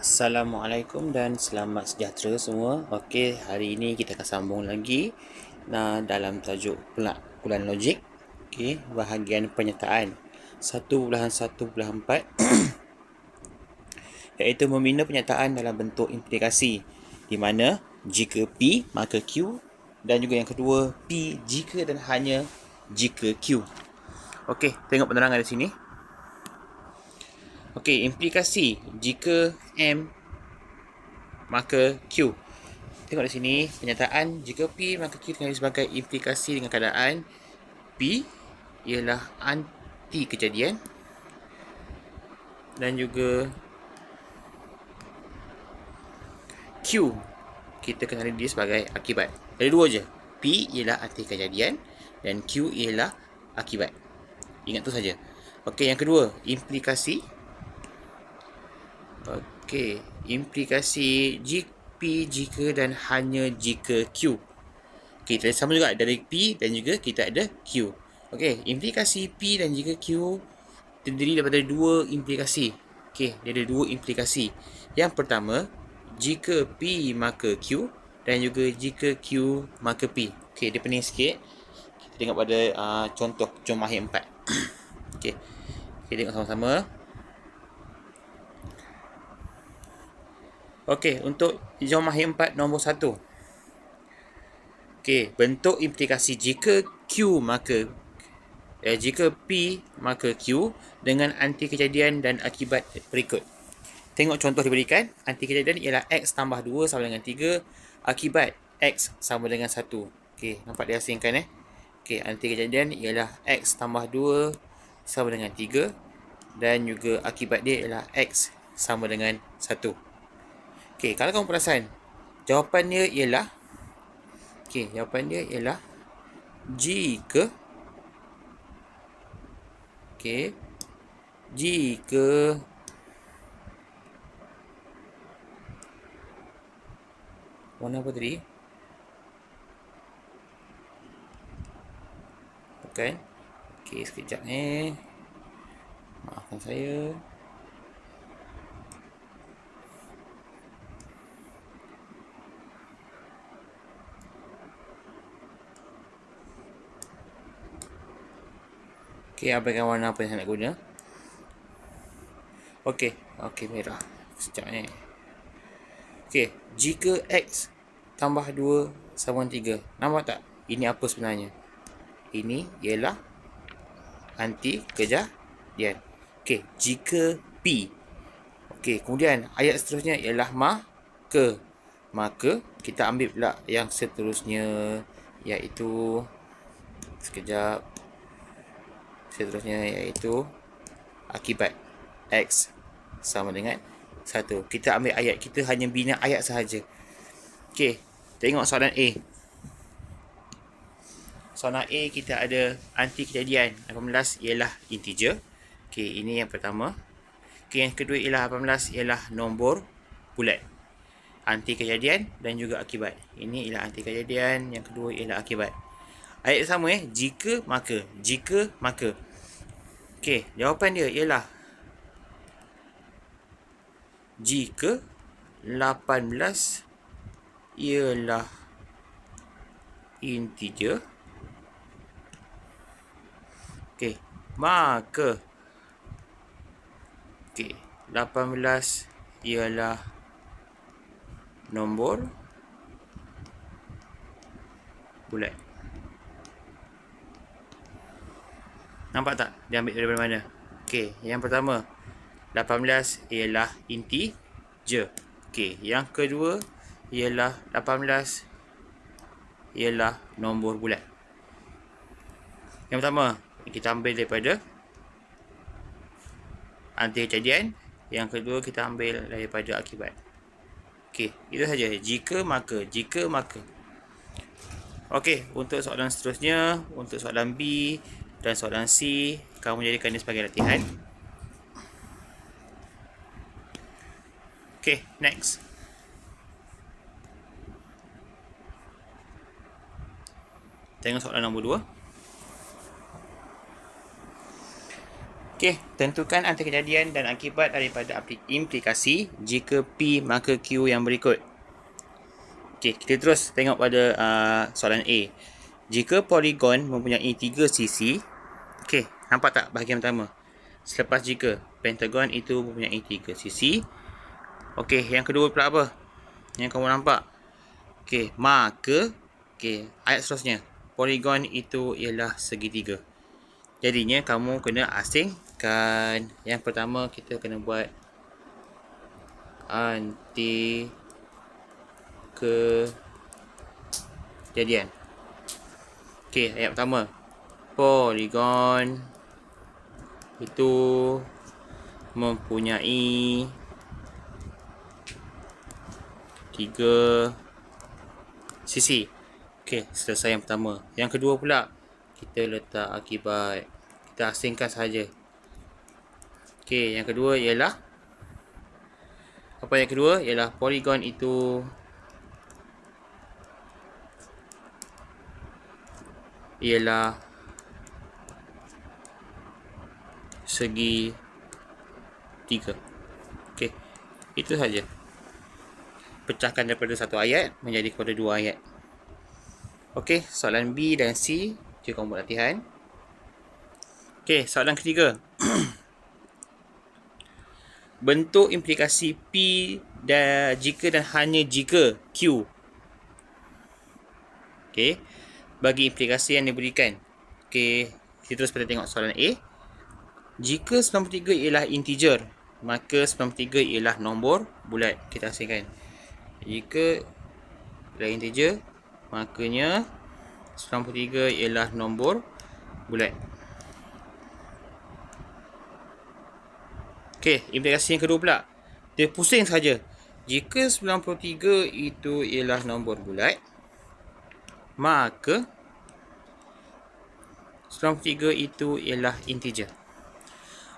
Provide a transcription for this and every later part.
Assalamualaikum dan selamat sejahtera semua. Okey, hari ini kita akan sambung lagi dalam tajuk kumpulan logik. Okey, bahagian pernyataan 1.1.4 iaitu membina pernyataan dalam bentuk implikasi di mana jika P maka Q, dan juga yang kedua P jika dan hanya jika Q. Okey, tengok penerangan di sini. Okey, implikasi jika M maka Q. Tengok di sini, pernyataan jika P maka Q dikenali sebagai implikasi dengan keadaan P ialah anti kejadian dan juga Q kita kenali dia sebagai akibat. Ada dua je. P ialah anti kejadian dan Q ialah akibat. Ingat tu saja. Okey, yang kedua, implikasi. Okey, implikasi P jika dan hanya jika Q. Okey, kita sama juga dari P dan juga kita ada Q. Okey, implikasi P dan juga Q terdiri daripada dua implikasi. Okey, dia ada dua implikasi. Yang pertama, jika P maka Q dan juga jika Q maka P. Okey, dia pening sikit. Kita tengok pada contoh jom mahir 4. Okey, kita tengok sama-sama. Okey, untuk jom mahir 4 nombor 1. Okey, bentuk implikasi jika Q maka jika P maka Q dengan anti kejadian dan akibat berikut. Tengok contoh diberikan. Anti kejadian ialah X tambah 2 sama dengan 3. Akibat X sama dengan 1. Okey, nampak dia asingkan Okey, anti kejadian ialah X tambah 2 sama dengan 3. Dan juga akibat dia ialah X sama dengan 1. Okey, kalau kamu perasan, jawapannya ialah jika warna apa tadi? Bukan. Okey, sekejap maafkan saya. Okey, abaikan warna apa yang saya nak guna. Okey, merah. Sekejap Okey, jika X tambah 2 sama dengan 3. Nampak tak? Ini apa sebenarnya? Ini ialah anti kejadian. Okey, jika P. Okey, kemudian ayat seterusnya ialah maka kita ambil pula yang seterusnya, iaitu akibat X sama dengan 1. Kita ambil ayat, kita hanya bina ayat sahaja. Okey, tengok soalan A. Soalan A kita ada anti kejadian 18 ialah integer. Okey, ini yang pertama. Okey, yang kedua ialah 18 ialah nombor bulat. Anti kejadian dan juga akibat. Ini ialah anti kejadian, yang kedua ialah akibat. Ayat sama jika maka. Okey, jawapan dia ialah jika 18 ialah integer, maka 18 ialah nombor bulat. Nampak tak? Dia ambil daripada mana? Okey, yang pertama 18 ialah integer. Okey, yang kedua ialah 18 ialah nombor bulat. Yang pertama kita ambil daripada anti kejadian, yang kedua kita ambil daripada akibat. Okey, itu saja. Jika maka. Okey, untuk soalan seterusnya, untuk soalan B dan soalan C, kamu jadikan ini sebagai latihan. Okey, next. Tengok soalan nombor 2. Okey, tentukan antara kejadian dan akibat daripada implikasi jika P maka Q yang berikut. Okey, kita terus tengok pada soalan A. Jika poligon mempunyai 3 sisi, okey, nampak tak bahagian pertama? Selepas jika pentagon itu mempunyai 3 sisi, okey, yang kedua pula apa? Yang kamu nampak? Okey, maka ayat seterusnya, poligon itu ialah segitiga. Jadinya kamu kena asingkan. Yang pertama kita kena buat anti kejadian. Okey, ayat pertama. Poligon itu mempunyai 3 sisi. Okey, selesai yang pertama. Yang kedua pula, kita letak akibat. Kita asingkan saja. Okey, yang kedua ialah apa yang kedua? Ialah poligon itu ialah segi 3. Okey, itu saja. Pecahkan daripada satu ayat menjadi kepada 2 ayat. Okey, soalan B dan C, cuba kamu buat latihan. Okey, soalan ketiga. Bentuk implikasi P jika dan hanya jika Q. Okey, bagi implikasi yang diberikan. Okey, kita terus pada tengok soalan A. Jika 93 ialah integer, maka 93 ialah nombor bulat. Kita asingkan. Jika ialah integer, makanya 93 ialah nombor bulat. Okey, implikasi yang kedua pula. Dia pusing saja. Jika 93 itu ialah nombor bulat, maka 93 itu ialah integer.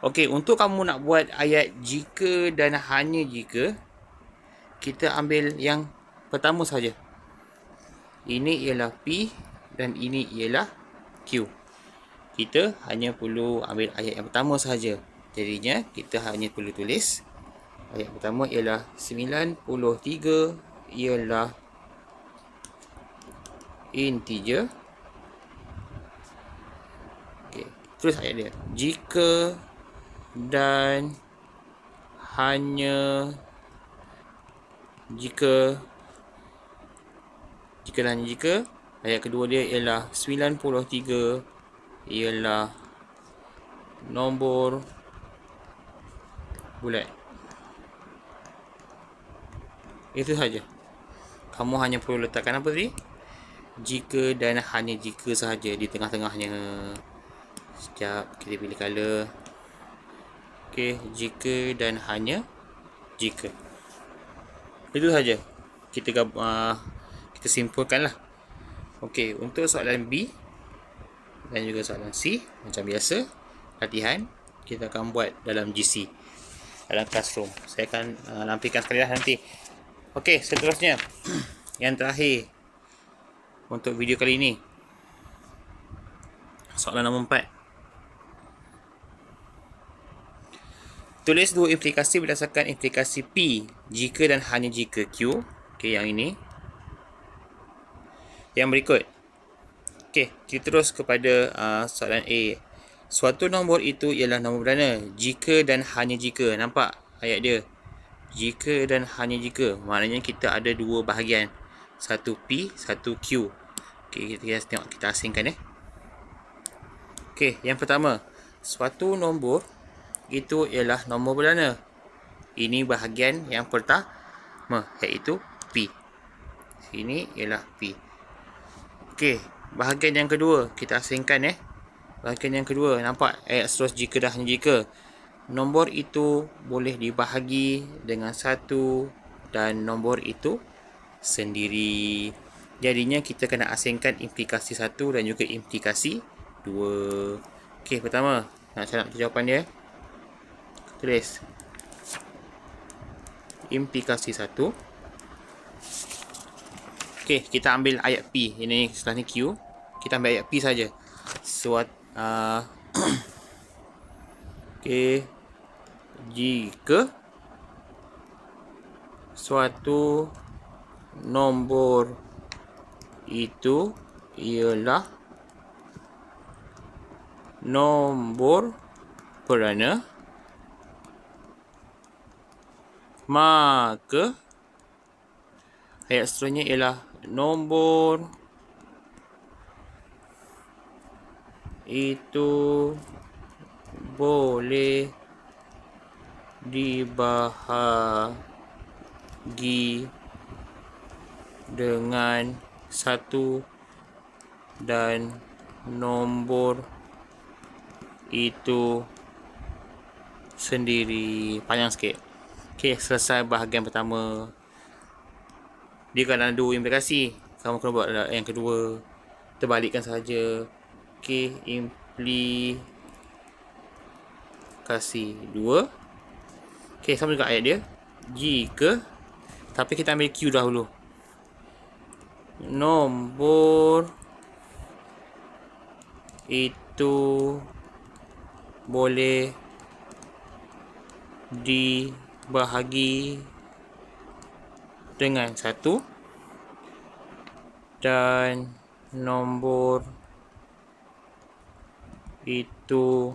Okey, untuk kamu nak buat ayat jika dan hanya jika, kita ambil yang pertama saja. Ini ialah P dan ini ialah Q. Kita hanya perlu ambil ayat yang pertama saja. Jadinya kita hanya perlu tulis ayat pertama ialah 93 ialah integer. Okey, terus ayat dia. Jika dan hanya jika dan jika, ayat kedua dia ialah 93 ialah nombor bulat. Itu saja. Kamu hanya perlu letakkan apa tadi? Jika dan hanya jika sahaja di tengah-tengahnya. Sekejap, kita pilih color. Okey, jika dan hanya jika. Itu saja. Kita simpulkanlah. Okey, untuk soalan B dan juga soalan C, macam biasa, latihan kita akan buat dalam GC, dalam classroom. Saya akan lampikan sekali lah nanti. Okey, seterusnya yang terakhir untuk video kali ini, soalan nombor 4. Tulis dua implikasi berdasarkan implikasi P jika dan hanya jika Q. Okey, yang ini. Yang berikut. Okey, kita terus kepada soalan A. Suatu nombor itu ialah nombor berana jika dan hanya jika. Nampak ayat dia? Jika dan hanya jika. Maknanya kita ada dua bahagian. Satu P, satu Q. Okey, kita tengok, kita asingkan . Okey, yang pertama. Suatu nombor itu ialah nombor berana. Ini bahagian yang pertama, iaitu P. Ini ialah P. Okey, bahagian yang kedua kita asingkan . Bahagian yang kedua, nampak ayat seterus jika dan hanya jika. Nombor itu boleh dibahagi dengan 1 dan nombor itu sendiri. Jadinya kita kena asingkan implikasi 1 dan juga implikasi 2. Okey, pertama, nak cari jawapan dia. Tulis implikasi 1. Okey, kita ambil ayat P. Ini setelah ni Q. Kita ambil ayat P saja. Okey. Jika suatu nombor itu ialah nombor purana, maka ayat seterusnya ialah nombor itu boleh dibahagi dengan 1 dan nombor itu sendiri. Panjang sikit. Okey, selesai bahagian pertama. Dia kan ada 2 implikasi. Kamu kena buat yang kedua. Terbalikkan saja. Okey, implikasi 2. Okey, sama juga ayat dia. Jika, tapi kita ambil Q dahulu. Nombor itu boleh dibahagi dengan 1 dan nombor itu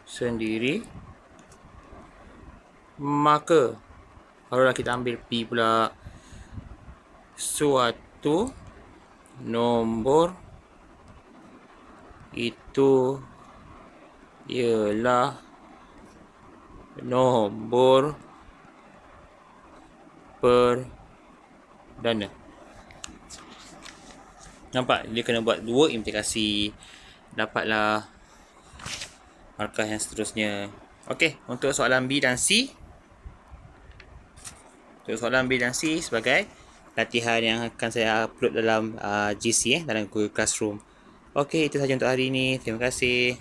sendiri, maka barulah kita ambil P pula. Suatu nombor itu ialah nombor perdana. Nampak? Dia kena buat 2 implikasi. Dapatlah markah yang seterusnya. Okey, untuk soalan B dan C. Untuk soalan B dan C sebagai latihan yang akan saya upload dalam GC, dalam Google Classroom. Okey, itu sahaja untuk hari ini. Terima kasih.